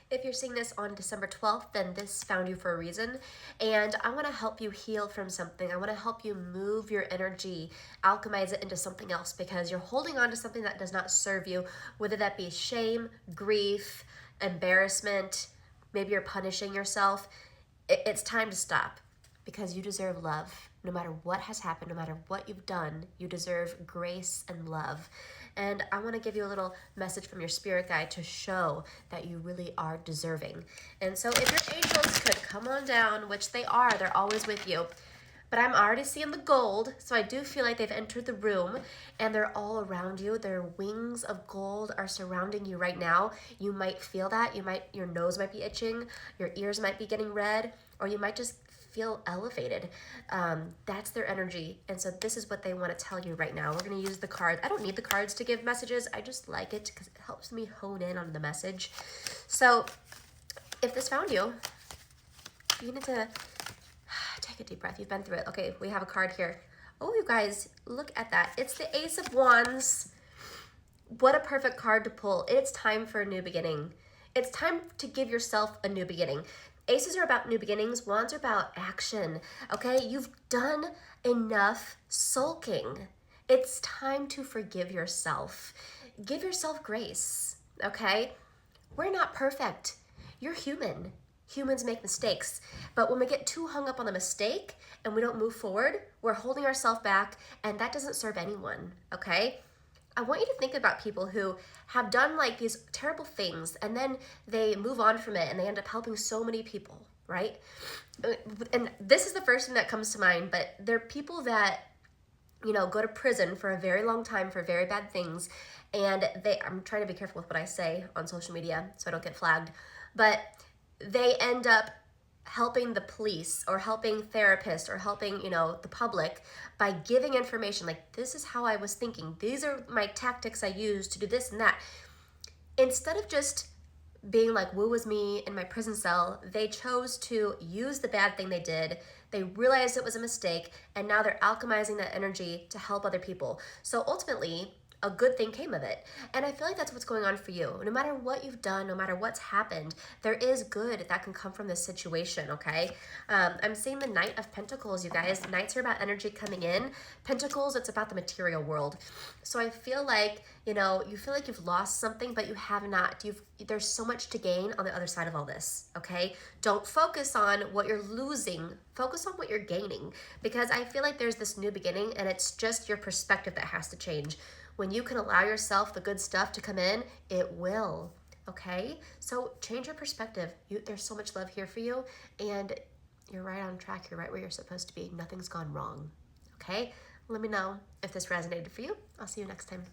If you're seeing this on December 12th, then this found you for a reason. And I want to help you heal from something. I want to help you move your energy, alchemize it into something else, because you're holding on to something that does not serve you, whether that be shame, grief, embarrassment, maybe you're punishing yourself. It's time to stop, because you deserve love. No matter what has happened, no matter what you've done, you deserve grace and love. And I want to give you a little message from your spirit guide to show that you really are deserving. And so if your angels could come on down, which they are, they're always with you. But I'm already seeing the gold, so I do feel like they've entered the room and they're all around you. Their wings of gold are surrounding you right now. You might feel that. Your nose might be itching, your ears might be getting red, or you might just feel elevated. That's their energy. And so this is what they want to tell you right now. We're going to use the cards. I don't need the cards to give messages. I just like it because it helps me hone in on the message. So if this found you, you need to take a deep breath. You've been through it. Okay, we have a card here. Oh, you guys, look at that. It's the Ace of Wands. What a perfect card to pull. It's time for a new beginning. It's time to give yourself a new beginning. Aces are about new beginnings. Wands are about action. Okay, you've done enough sulking. It's time to forgive yourself. Give yourself grace. Okay, we're not perfect. You're human. Humans make mistakes. But when we get too hung up on the mistake and we don't move forward, we're holding ourselves back, and that doesn't serve anyone. Okay, I want you to think about people who have done like these terrible things and then they move on from it and they end up helping so many people, right? And this is the first thing that comes to mind, but they're people that, you know, go to prison for a very long time for very bad things. And I'm trying to be careful with what I say on social media so I don't get flagged, but they end up helping the police or helping therapists or helping, you know, the public by giving information like, this is how I was thinking. These are my tactics I use to do this and that. Instead of just being like, woe is me in my prison cell, they chose to use the bad thing they did. They realized it was a mistake, and now they're alchemizing that energy to help other people. So ultimately, a good thing came of it. And I feel like that's what's going on for you. No matter what you've done, no matter what's happened, there is good that can come from this situation, okay? I'm seeing the Knight of Pentacles, you guys. Knights are about energy coming in. Pentacles, it's about the material world. So I feel like, you know, you feel like you've lost something, but you have not. There's so much to gain on the other side of all this, okay? Don't focus on what you're losing. Focus on what you're gaining, because I feel like there's this new beginning, and it's just your perspective that has to change. When you can allow yourself the good stuff to come in, it will, okay? So change your perspective. There's so much love here for you, and you're right on track. You're right where you're supposed to be. Nothing's gone wrong, okay? Let me know if this resonated for you. I'll see you next time.